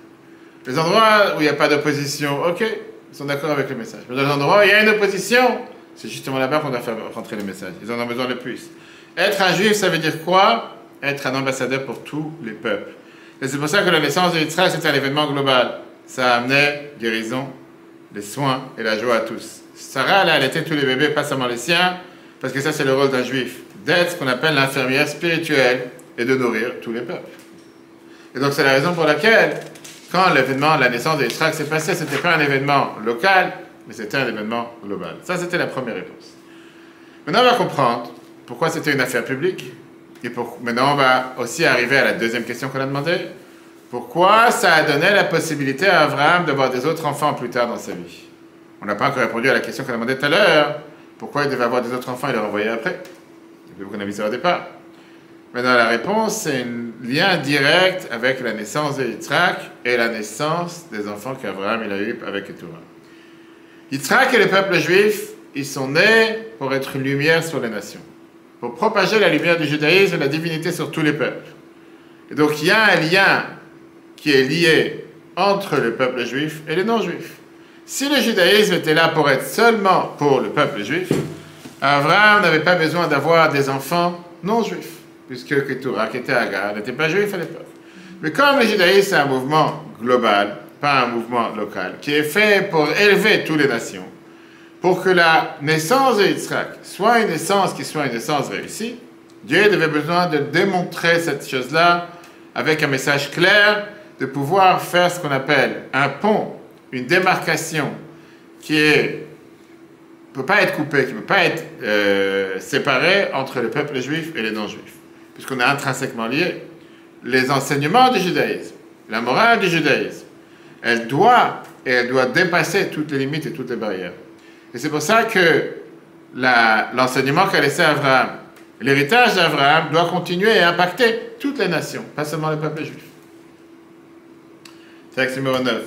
Les endroits où il n'y a pas d'opposition, ok, ils sont d'accord avec le message. Mais dans les endroits où il y a une opposition, c'est justement là-bas qu'on doit faire rentrer le message. Ils en ont besoin le plus. Être un juif, ça veut dire quoi? Être un ambassadeur pour tous les peuples. Et c'est pour ça que la naissance d'Israël, c'est un événement global. Ça amenait guérison, les soins et la joie à tous. Sarah, elle a allaité tous les bébés, pas seulement les siens, parce que ça, c'est le rôle d'un juif. D'être ce qu'on appelle l'infirmière spirituelle et de nourrir tous les peuples. Et donc, c'est la raison pour laquelle, quand l'événement, la naissance d'Israël s'est passé, ce n'était pas un événement local, mais c'était un événement global. Ça, c'était la première réponse. Maintenant, on va comprendre pourquoi c'était une affaire publique. Et maintenant, on va aussi arriver à la deuxième question qu'on a demandée. Pourquoi ça a donné la possibilité à Abraham d'avoir des autres enfants plus tard dans sa vie? On n'a pas encore répondu à la question qu'on a demandé tout à l'heure. Pourquoi il devait avoir des autres enfants et les renvoyer après? C'est ce qu'on a vu ça au départ. Maintenant, la réponse, c'est un lien direct avec la naissance de Yitzhak et la naissance des enfants qu'Abraham il a eu avec Keturah. Yitzhak et le peuple juif, ils sont nés pour être une lumière sur les nations, pour propager la lumière du judaïsme et la divinité sur tous les peuples. Et donc, il y a un lien qui est lié entre le peuple juif et les non-juifs. Si le judaïsme était là pour être seulement pour le peuple juif, Abraham n'avait pas besoin d'avoir des enfants non-juifs, puisque Keturah, qui était Agar, n'était pas juif à l'époque. Mais comme le judaïsme est un mouvement global, pas un mouvement local, qui est fait pour élever toutes les nations, pour que la naissance de Yitzhak soit une naissance qui soit une naissance réussie, Dieu avait besoin de démontrer cette chose-là avec un message clair, de pouvoir faire ce qu'on appelle un pont, une démarcation qui ne peut pas être coupée, qui ne peut pas être séparée entre le peuple juif et les non-juifs, puisqu'on est intrinsèquement liés. Les enseignements du judaïsme, la morale du judaïsme, elle doit dépasser toutes les limites et toutes les barrières. Et c'est pour ça que l'enseignement qu'a laissé Abraham, l'héritage d'Abraham doit continuer et impacter toutes les nations, pas seulement le peuple juif. Texte numéro 9.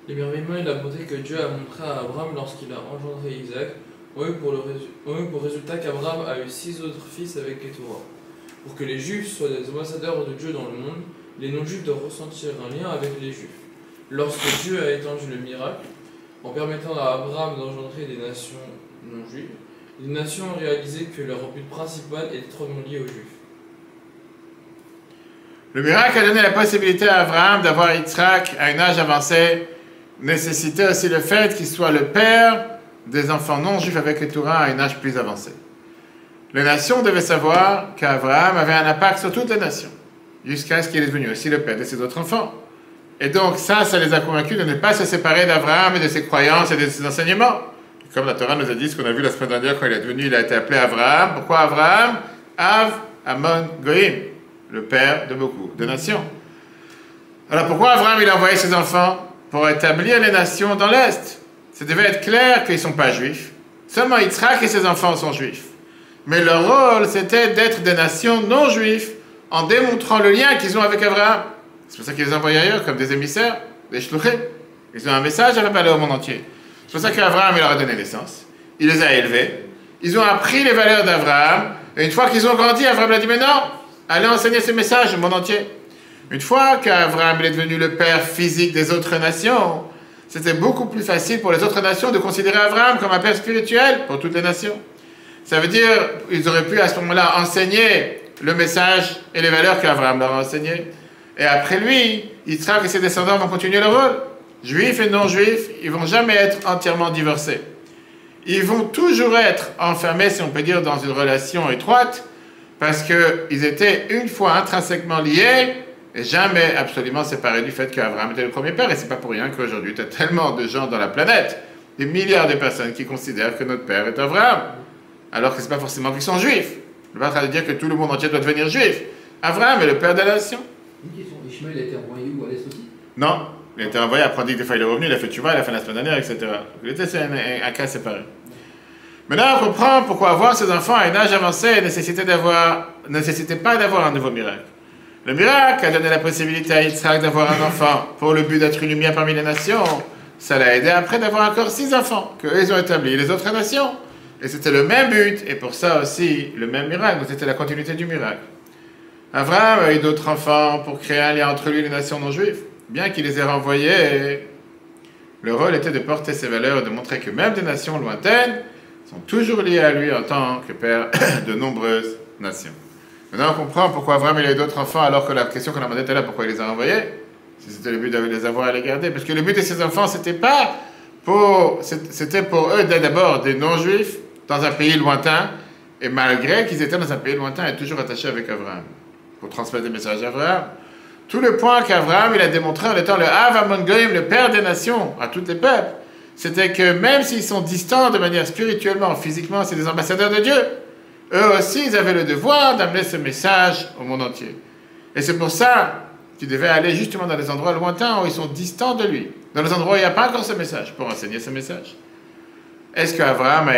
L'émerveillement et la bonté que Dieu a montré à Abraham lorsqu'il a engendré Isaac ont eu pour résultat qu'Abraham a eu 6 autres fils avec Keturah. Pour que les Juifs soient des ambassadeurs de Dieu dans le monde, les non-Juifs doivent ressentir un lien avec les Juifs. Lorsque Dieu a étendu le miracle, en permettant à Abraham d'engendrer des nations non-juives, les nations ont réalisé que leur but principal est étroitement lié aux Juifs. Le miracle a donné la possibilité à Abraham d'avoir Yitzhak à un âge avancé, nécessitait aussi le fait qu'il soit le père des enfants non-juifs avec Keturah à un âge plus avancé. Les nations devaient savoir qu'Abraham avait un impact sur toutes les nations, jusqu'à ce qu'il est devenu aussi le père de ses autres enfants. Et donc ça les a convaincus de ne pas se séparer d'Abraham et de ses croyances et de ses enseignements. Comme la Torah nous a dit, ce qu'on a vu la semaine dernière quand il est devenu, il a été appelé Abraham. Pourquoi Abraham? Av, Amon, Goïm, le père de beaucoup de nations. Alors pourquoi Abraham il a envoyé ses enfants? Pour établir les nations dans l'Est. Ça devait être clair qu'ils ne sont pas juifs. Seulement Yitzhak et ses enfants sont juifs. Mais leur rôle, c'était d'être des nations non juives en démontrant le lien qu'ils ont avec Abraham. C'est pour ça qu'ils les envoient ailleurs comme des émissaires, des shluchim. Ils ont un message à faire parler au monde entier. C'est pour ça qu'Abraham il leur a donné naissance. Il les a élevés. Ils ont appris les valeurs d'Abraham. Et une fois qu'ils ont grandi, Abraham a dit, mais non, allez enseigner ce message au monde entier. Une fois qu'Abraham est devenu le père physique des autres nations, c'était beaucoup plus facile pour les autres nations de considérer Abraham comme un père spirituel pour toutes les nations. Ça veut dire qu'ils auraient pu à ce moment-là enseigner le message et les valeurs qu'Abraham leur a enseignées. Et après lui, Yitzhak et ses descendants vont continuer leur rôle. Juifs et non-juifs, ils ne vont jamais être entièrement divorcés. Ils vont toujours être enfermés, si on peut dire, dans une relation étroite, parce qu'ils étaient une fois intrinsèquement liés, et jamais absolument séparés du fait qu'Abraham était le premier père. Et c'est pas pour rien qu'aujourd'hui, tu as tellement de gens dans la planète, des milliards de personnes qui considèrent que notre père est Abraham, alors que c'est pas forcément qu'ils sont juifs. Je ne veux pas train de dire que tout le monde entier doit devenir juif. Abraham est le père de la nation. Une question, Ishmaël a été envoyé où, à l'Est aussi? Non, il a été envoyé après, on dit que des fois il est revenu, il a fait tchouva, il a fait la semaine dernière, etc. C'est un cas séparé. Maintenant, on comprend pourquoi avoir ses enfants à un âge avancé nécessitait pas d'avoir un nouveau miracle. Le miracle a donné la possibilité à Yitzhak d'avoir un enfant pour le but d'être une lumière parmi les nations. Ça l'a aidé après d'avoir encore 6 enfants qu'ils ont établis les autres nations. Et c'était le même but, et pour ça aussi le même miracle. Donc c'était la continuité du miracle. Abraham a eu d'autres enfants pour créer un lien entre lui et les nations non juives. Bien qu'il les ait renvoyés, le rôle était de porter ses valeurs et de montrer que même des nations lointaines sont toujours liées à lui en tant que père de nombreuses nations. Maintenant, on comprend pourquoi Abraham il a eu d'autres enfants, alors que la question qu'on a demandé tout à l'heure, pourquoi il les a envoyés, si c'était le but de les avoir et les garder. Parce que le but de ces enfants, c'était pour eux d'être d'abord des non-juifs dans un pays lointain, et malgré qu'ils étaient dans un pays lointain, et toujours attachés avec Abraham, pour transmettre des messages à Abraham. Tout le point qu'Abraham il a démontré en étant le Av Amon Goïm, le père des nations, à tous les peuples, c'était que même s'ils sont distants de manière spirituellement, physiquement, c'est des ambassadeurs de Dieu. Eux aussi, ils avaient le devoir d'amener ce message au monde entier. Et c'est pour ça qui devait aller justement dans les endroits lointains où ils sont distants de lui, dans les endroits où il n'y a pas encore ce message, pour enseigner ce message. Est-ce qu'Abraham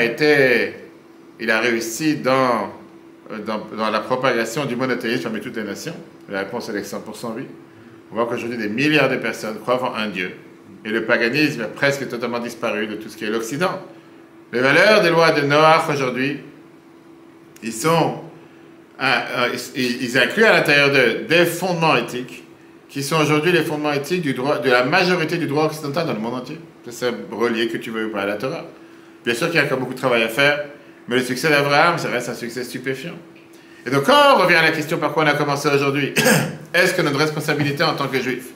il a réussi dans la propagation du monothéisme parmi toutes les nations? La réponse est 100% oui. On voit qu'aujourd'hui des milliards de personnes croient en un Dieu. Et le paganisme a presque totalement disparu de tout ce qui est l'Occident. Les valeurs des lois de Noach aujourd'hui, ils incluent à l'intérieur des fondements éthiques qui sont aujourd'hui les fondements éthiques de la majorité du droit occidental dans le monde entier. C'est relié que tu veux ou pas à la Torah. Bien sûr qu'il y a encore beaucoup de travail à faire, mais le succès d'Abraham, ça reste un succès stupéfiant. Et donc quand on revient à la question par quoi on a commencé aujourd'hui, est-ce que notre responsabilité en tant que juif,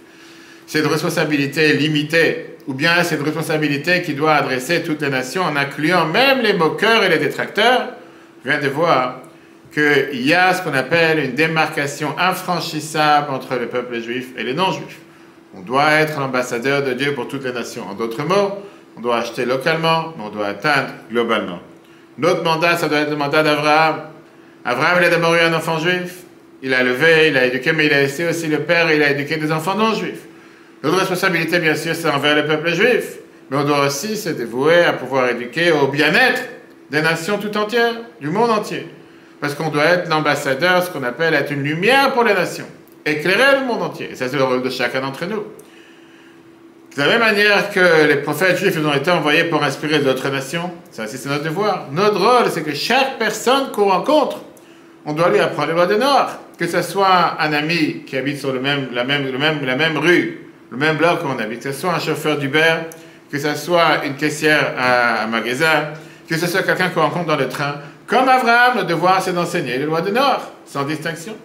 c'est une responsabilité limitée, ou bien c'est une responsabilité qui doit adresser toutes les nations en incluant même les moqueurs et les détracteurs? Je viens de voir qu'il y a ce qu'on appelle une démarcation infranchissable entre le peuple juif et les non-juifs. On doit être l'ambassadeur de Dieu pour toutes les nations. En d'autres mots, on doit acheter localement, mais on doit atteindre globalement. Notre mandat, ça doit être le mandat d'Abraham. Abraham, il a d'abord eu un enfant juif, il a élevé, il a éduqué, mais il a laissé aussi le père et il a éduqué des enfants non-juifs. Notre responsabilité, bien sûr, c'est envers le peuple juif, mais on doit aussi se dévouer à pouvoir éduquer au bien-être des nations tout entières, du monde entier. Parce qu'on doit être l'ambassadeur, ce qu'on appelle être une lumière pour les nations, éclairer le monde entier. Et ça, c'est le rôle de chacun d'entre nous. De la même manière que les prophètes juifs ont été envoyés pour inspirer d'autres nations, ça aussi c'est notre devoir. Notre rôle, c'est que chaque personne qu'on rencontre, on doit lui apprendre les lois de Noach. Que ce soit un ami qui habite sur la même rue, le même bloc qu'on habite, que ce soit un chauffeur d'Uber, que ce soit une caissière à un magasin, que ce soit quelqu'un qu'on rencontre dans le train. Comme Abraham, le devoir, c'est d'enseigner les lois de Noach, sans distinction.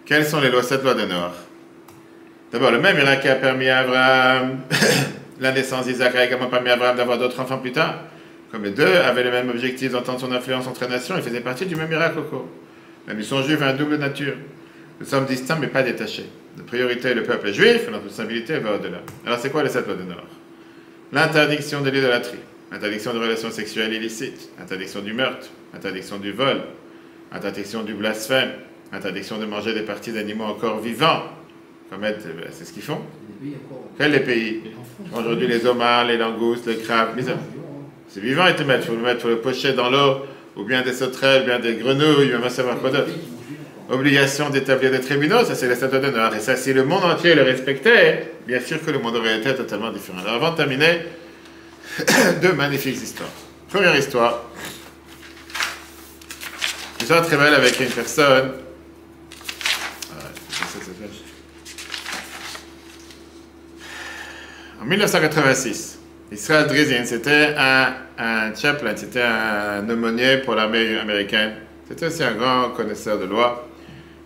Quelles sont les lois, cette loi de Noach? D'abord, le même miracle qui a permis à Abraham, la naissance d'Isaac a également permis à Abraham d'avoir d'autres enfants plus tard. Comme les deux avaient le même objectif d'entendre son influence entre nations, ils faisaient partie du même miracle au cours. La mission juive a une double nature. Nous sommes distincts mais pas détachés. Notre priorité est le peuple juif, et notre responsabilité va au-delà. Alors c'est quoi les 7 lois de Noach? L'interdiction de l'idolâtrie, interdiction de relations sexuelles illicites, interdiction du meurtre, interdiction du vol, interdiction du blasphème, interdiction de manger des parties d'animaux encore vivants. C'est ce qu'ils font. Quels les pays? Aujourd'hui, les homards, les langoustes, les crabes. C'est vivant, ils te mettent. Il faut le pocher dans l'eau, ou bien des sauterelles, ou bien des grenouilles, on va savoir quoi d'autre. Obligation d'établir des tribunaux, ça c'est la statue de Noach. Et ça, si le monde entier le respectait, bien sûr que le monde aurait été totalement différent. Alors avant de terminer, deux magnifiques histoires. Première histoire. Une histoire très belle avec une personne. En 1986, Israël Drizin, c'était un chaplain, c'était un aumônier pour l'armée américaine. C'était aussi un grand connaisseur de loi.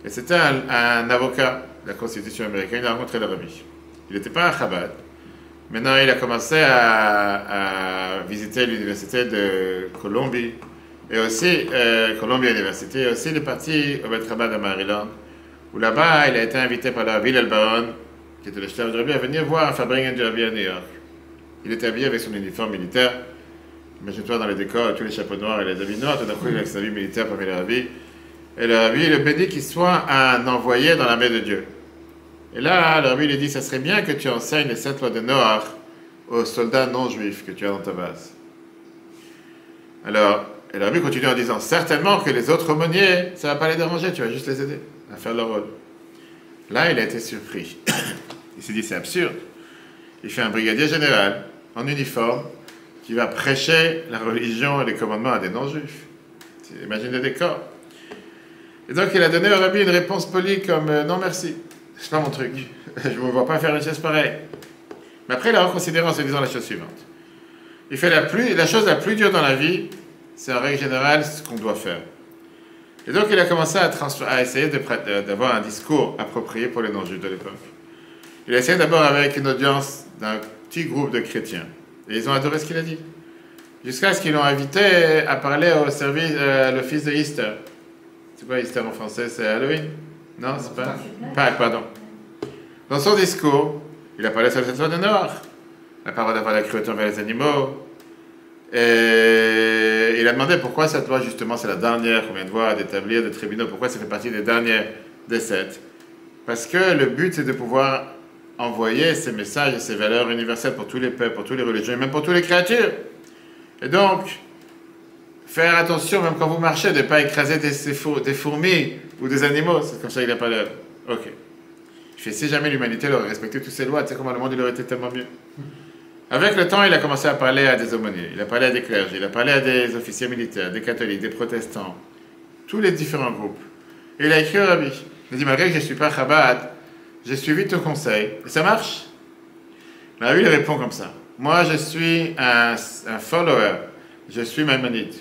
Et c'était un avocat de la Constitution américaine. Il a rencontré le rabbi. Il n'était pas un Chabad. Maintenant, il a commencé à visiter l'université de Columbia et aussi Columbia University, et aussi il est parti au Bet Chabad à Maryland, où là-bas, il a été invité par le rabbi El-Baron, qui était le chef du rabbi, à venir voir un fabricant du rabbi à New York. Il était habillé avec son uniforme militaire. Imagine-toi dans les décors, avec tous les chapeaux noirs et les habits noirs, tout d'un coup, il a son habit militaire parmi les rabbis. Et le rabbi, il bénit qu'il soit un envoyé dans l'armée de Dieu. Et là, le rabbi lui dit, ça serait bien que tu enseignes les 7 lois de Noach aux soldats non-juifs que tu as dans ta base. Alors, et le rabbi continue en disant, certainement que les autres aumôniers, ça ne va pas les déranger, tu vas juste les aider à faire leur rôle. Là, il a été surpris. Il s'est dit, c'est absurde. Il fait un brigadier général, en uniforme, qui va prêcher la religion et les commandements à des non-juifs. Imagine le décor. Et donc, il a donné au rabbi une réponse polie comme non merci, c'est pas mon truc, je ne me vois pas faire une chose pareille. Mais après, il a reconsidéré en se disant la chose suivante. Il fait la chose la plus dure dans la vie, c'est en règle générale ce qu'on doit faire. Et donc, il a commencé à essayer d'avoir un discours approprié pour les non-juifs de l'époque. Il a essayé d'abord avec une audience d'un petit groupe de chrétiens. Et ils ont adoré ce qu'il a dit. Jusqu'à ce qu'ils l'ont invité à parler au service, l'office de Easter. C'est quoi Easter en français? C'est Halloween? Non, c'est pas Pâques, pardon. Dans son discours, il a parlé sur cette loi de Noach. La parole d'avoir la cruauté envers les animaux. Et il a demandé pourquoi cette loi, justement, c'est la dernière qu'on vient de voir d'établir des tribunaux. Pourquoi ça fait partie des dernières des 7? Parce que le but, c'est de pouvoir envoyer ces messages et ces valeurs universelles pour tous les peuples, pour toutes les religions, et même pour toutes les créatures. Et donc, faire attention, même quand vous marchez, de ne pas écraser des fourmis ou des animaux. C'est comme ça qu'il n'a pas l'air. Ok. Je fais, si jamais l'humanité aurait respecté toutes ces lois, tu sais comment le monde il aurait été tellement mieux. Avec le temps, il a commencé à parler à des aumôniers, il a parlé à des clergés, il a parlé à des officiers militaires, des catholiques, des protestants, tous les différents groupes. Et il a écrit au rabbi. Il a dit, malgré que je ne suis pas Chabad, j'ai suivi ton conseil. Et ça marche. Le rabbi lui répond comme ça. Moi, je suis un follower. Je suis Maïmonide.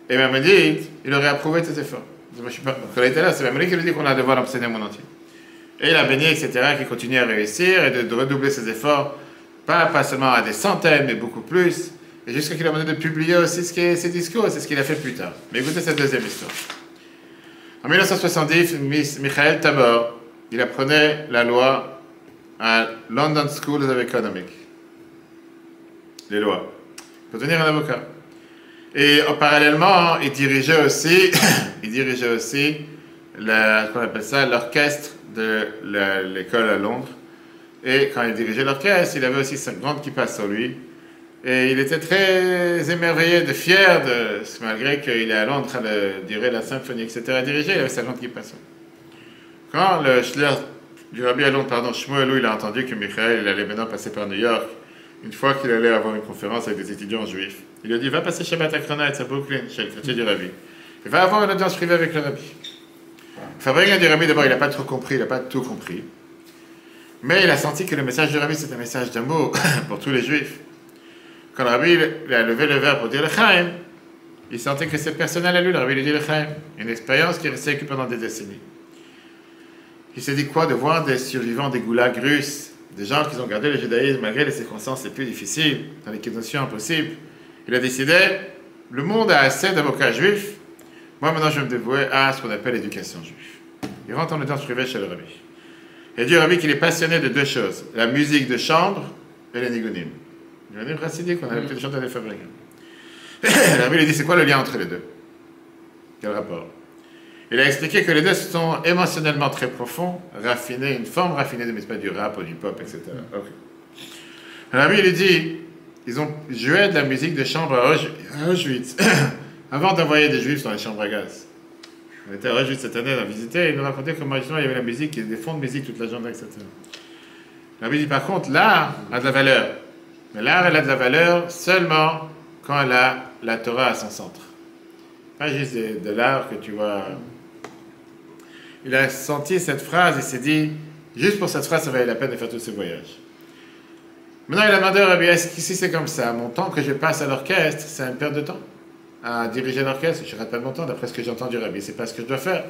Et Maïmonide, il aurait approuvé tes efforts. Moi, je suis pas... Quand il était là, c'est Maïmonide qui lui dit qu'on a devoir l'enseigner au monde entier. Et il a béni, etc., qui continue à réussir et de redoubler ses efforts, pas seulement à des centaines, mais beaucoup plus. Et jusqu'à qu'il a demandé de publier aussi ses discours. C'est ce qu'il a fait plus tard. Mais écoutez cette deuxième histoire. En 1970, Michael Tabor, il apprenait la loi à London School of Economics. Les lois. Pour devenir un avocat. Et parallèlement, il dirigeait aussi qu'on appelle ça, l'orchestre de l'école à Londres. Et quand il dirigeait l'orchestre, il avait aussi sa grande kippa sur lui. Et il était très émerveillé, fier malgré qu'il est à Londres en train de diriger la symphonie, etc., diriger, il avait sa grande kippa sur lui. Quand le shliach du rabbi à Londres, Shmuel, il a entendu que Michael il allait maintenant passer par New York, une fois qu'il allait avoir une conférence avec des étudiants juifs, il lui a dit, va passer Shabbat à Cronaïtz, à Brooklyn, chez le quartier du rabbi. Et va avoir une audience privée avec le rabbi. Fabricant du rabbi, d'abord, il n'a pas trop compris, il n'a pas tout compris. Mais il a senti que le message du rabbi, c'est un message d'amour pour tous les juifs. Quand le rabbi il a levé le verre pour dire le Chaim, il sentait que c'est personnel à lui, le rabbi lui dit le Chaim. Une expérience qui est restée avec lui pendant des décennies. Il s'est dit quoi? De voir des survivants des goulags russes, des gens qui ont gardé le judaïsme malgré les circonstances les plus difficiles, dans les conditions impossibles. Il a décidé, le monde a assez d'avocats juifs, moi maintenant je vais me dévouer à ce qu'on appelle l'éducation juive. Il rentre en audience privée chez le rabbi. Il dit au rabbi qu'il est passionné de deux choses, la musique de chambre et les nigunim. Le nigunim chassidique, on a l'habitude de chanter des fabricants. Le rabbi lui dit, c'est quoi le lien entre les deux? Quel rapport? Il a expliqué que les deux sont émotionnellement très profonds, raffinés, une forme raffinée de, mais c'est pas du rap ou du pop, etc. Okay. Le rabbi lui dit, ils ont joué de la musique de chambre à Auschwitz, avant d'envoyer des juifs dans les chambres à gaz. On était à Auschwitz cette année, on a visité, et il nous racontait comment justement il y avait la musique, il y avait des fonds de musique toute la journée, etc. Le rabbi dit, par contre, l'art a de la valeur. Mais l'art, elle a de la valeur seulement quand elle a la Torah à son centre. Pas juste de l'art que tu vois. Il a senti cette phrase et s'est dit, juste pour cette phrase, ça valait la peine de faire tous ces voyages. Maintenant, il a demandé au rabbi, est-ce que si c'est comme ça, mon temps que je passe à l'orchestre, c'est une perte de temps? À diriger l'orchestre, je ne rate pas mon temps, d'après ce que j'ai entendu du rabbi, c'est pas ce que je dois faire.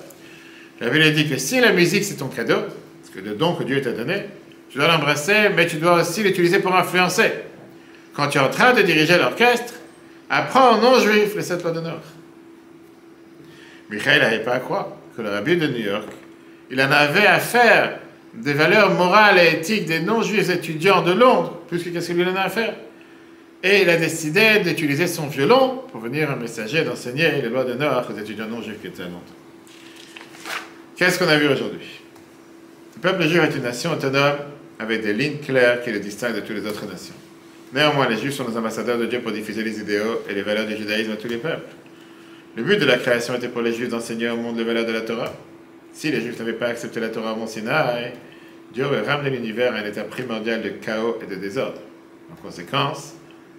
Le rabbi lui a dit que si la musique c'est ton cadeau, c'est le don que Dieu t'a donné, tu dois l'embrasser, mais tu dois aussi l'utiliser pour influencer. Quand tu es en train de diriger l'orchestre, apprends aux non-juifs les 7 lois d'honneur. Michael n'avait pas à croire que le rabbi de New York, il en avait à faire des valeurs morales et éthiques des non-juifs étudiants de Londres, plus que qu'est-ce qu'il lui en a à faire. Et il a décidé d'utiliser son violon pour venir un messager d'enseigner les lois d'honneur aux étudiants non-juifs qui étaient à Londres. Qu'est-ce qu'on a vu aujourd'hui? Le peuple juif est une nation autonome avec des lignes claires qui le distinguent de toutes les autres nations. Néanmoins, les juifs sont nos ambassadeurs de Dieu pour diffuser les idéaux et les valeurs du judaïsme à tous les peuples. Le but de la création était pour les juifs d'enseigner au monde les valeurs de la Torah. Si les juifs n'avaient pas accepté la Torah au Mont Sinaï, Dieu aurait ramené l'univers à un état primordial de chaos et de désordre. En conséquence,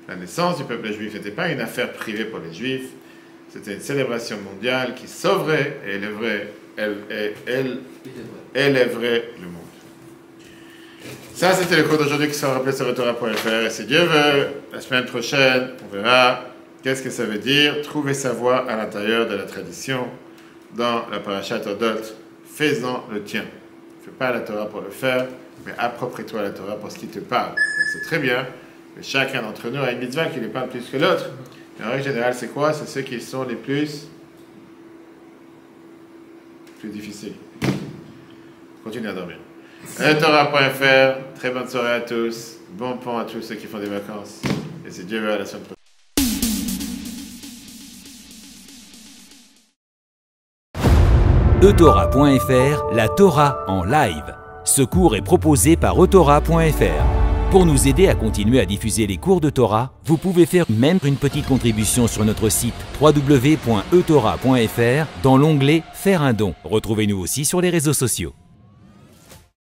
la naissance du peuple juif n'était pas une affaire privée pour les juifs, c'était une célébration mondiale qui sauverait et élèverait le monde. Ça, c'était le cours d'aujourd'hui qui sera rappelé sur Torah.fr. Et si Dieu veut, la semaine prochaine, on verra qu'est-ce que ça veut dire, trouver sa voie à l'intérieur de la tradition dans la parashat Todot. Fais-en le tien. Ne fais pas la Torah pour le faire, mais approprie-toi la Torah pour ce qui te parle. C'est très bien, mais chacun d'entre nous a une mitzvah qui lui parle plus que l'autre. Mais en règle générale, c'est quoi? C'est ceux qui sont les plus difficiles. Continue à dormir. Torah.fr, très bonne soirée à tous, bon pont à tous ceux qui font des vacances, et si Dieu veut, à la semaine prochaine. Torah.fr, la Torah en live. Ce cours est proposé par eTorah.fr. Pour nous aider à continuer à diffuser les cours de Torah, vous pouvez faire même une petite contribution sur notre site www.etorah.fr dans l'onglet « Faire un don ». Retrouvez-nous aussi sur les réseaux sociaux.